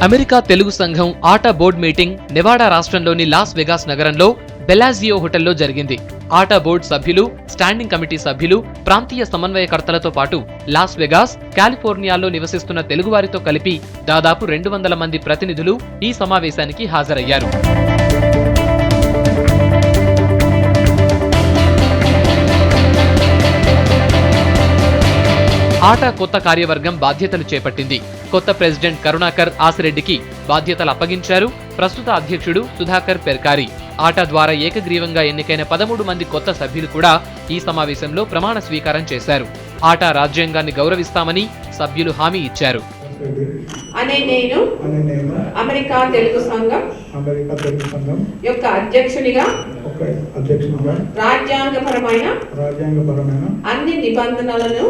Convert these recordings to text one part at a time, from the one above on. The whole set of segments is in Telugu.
అమెరికా తెలుగు సంఘం ఆటా బోర్డు మీటింగ్ నెవాడా రాష్ట్రంలోని లాస్ వెగాస్ నగరంలో బెలాజియో హోటల్లో జరిగింది. ఆటా బోర్డు సభ్యులు, స్టాండింగ్ కమిటీ సభ్యులు, ప్రాంతీయ సమన్వయకర్తలతో పాటు లాస్ వెగాస్, కాలిఫోర్నియాలో నివసిస్తున్న తెలుగువారితో కలిపి దాదాపు 200 మంది ప్రతినిధులు ఈ సమావేశానికి హాజరయ్యారు. ఆటా కొత్త కార్యవర్గం బాధ్యతలు చేపట్టింది. కొత్త ప్రెసిడెంట్ కరుణాకర్ ఆసిరెడ్డికి బాధ్యతలు అప్పగించారు. ప్రస్తుత అధ్యక్షుడు సుధాకర్ పెర్కారి. ఆటా ద్వారా ఏకగ్రీవంగా ఎన్నికైన 13 మంది కొత్త సభ్యులు కూడా ఈ సమావేశంలో ప్రమాణ స్వీకారం చేశారు. ఆటా రాజ్యాంగాన్ని గౌరవిస్తామని సభ్యులు హామీ ఇచ్చారు. నేను అమెరికా తెలుగు సంఘం యొక్క అధ్యక్షునిగా రాజ్యాంగపరమైన అన్ని నిబంధనలను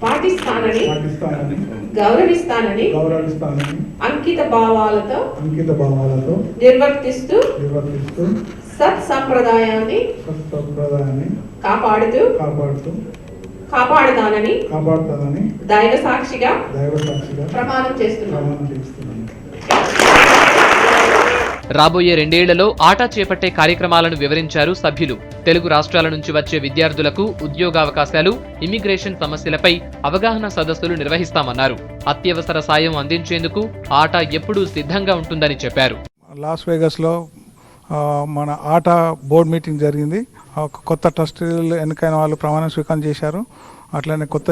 పాటిస్తానని గౌరవిస్తానని అంకిత భావాలతో నిర్వర్తిస్తూ సత్సంప్రదాయాన్ని కాపాడుతానని దైవ సాక్షిగా ప్రమాణం చేస్తున్నాను. రాబోయే 2 ఏళ్లలో ఆటా చేపట్టే కార్యక్రమాలను వివరించారు సభ్యులు. తెలుగు రాష్ట్రాల నుంచి వచ్చే విద్యార్థులకు ఉద్యోగావకాశాలు, ఇమ్మిగ్రేషన్ సమస్యలపై అవగాహన సదస్సులు నిర్వహిస్తామన్నారు. అత్యవసర సాయం అందించేందుకు ఆటా ఎప్పుడూ సిద్ధంగా ఉంటుందని చెప్పారు. లాస్ వేగస్లో మన ఆటా బోర్డు మీటింగ్ జరిగింది. కొత్త ట్రస్టీలు ఎన్నికైన వాళ్ళు ప్రమాణ స్వీకారం చేశారు. అట్లనే కొత్త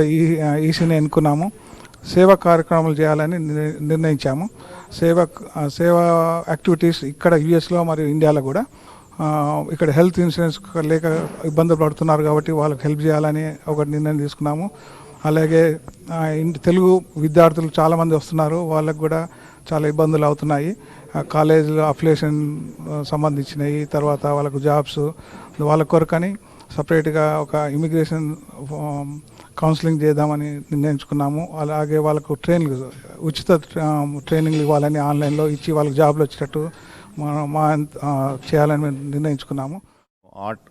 ఈసీని ఎన్నుకున్నాము. సేవా కార్యక్రమాలు చేయాలని నిర్ణయించాము. సేవా యాక్టివిటీస్ ఇక్కడ యుఎస్లో మరియు ఇండియాలో కూడా ఇక్కడ హెల్త్ ఇన్సూరెన్స్ లేక ఇబ్బందులు పడుతున్నారు కాబట్టి వాళ్ళకి హెల్ప్ చేయాలని ఒక నిర్ణయం తీసుకున్నాము. అలాగే తెలుగు విద్యార్థులు చాలామంది వస్తున్నారు, వాళ్ళకు కూడా చాలా ఇబ్బందులు అవుతున్నాయి. కాలేజీలో అఫిలియేషన్ సంబంధించినవి, తర్వాత వాళ్ళకు జాబ్స్, వాళ్ళ కొరకని సపరేట్గా ఒక ఇమిగ్రేషన్ కౌన్సిలింగ్ చేద్దామని నిర్ణయించుకున్నాము. అలాగే వాళ్ళకు ఉచిత ట్రైనింగ్లు ఇవ్వాలని ఆన్లైన్లో ఇచ్చి వాళ్ళకి జాబ్లు వచ్చేటట్టు చేయాలని నిర్ణయించుకున్నాము.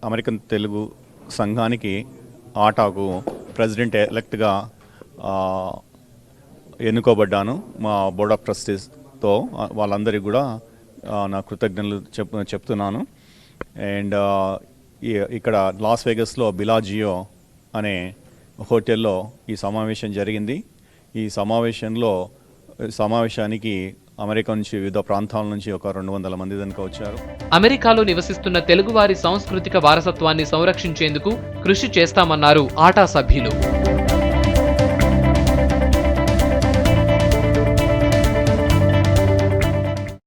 అమెరికన్ తెలుగు సంఘానికి ఆటాకు ప్రెసిడెంట్ ఎలెక్ట్గా ఎన్నుకోబడ్డాను. మా బోర్డ్ ఆఫ్ ట్రస్టీస్తో వాళ్ళందరికీ కూడా నా కృతజ్ఞతలు చెప్తున్నాను. అండ్ ఇక్కడ లాస్ వేగస్లో బెలాజియో అనే హోటల్లో ఈ సమావేశం జరిగింది. ఈ సమావేశానికి అమెరికా నుంచి వివిధ ప్రాంతాల నుంచి ఒక 200 మంది దాకా వచ్చారు. అమెరికాలో నివసిస్తున్న తెలుగువారి సాంస్కృతిక వారసత్వాన్ని సంరక్షించేందుకు కృషి చేస్తామన్నారు ఆటా సభ్యులు.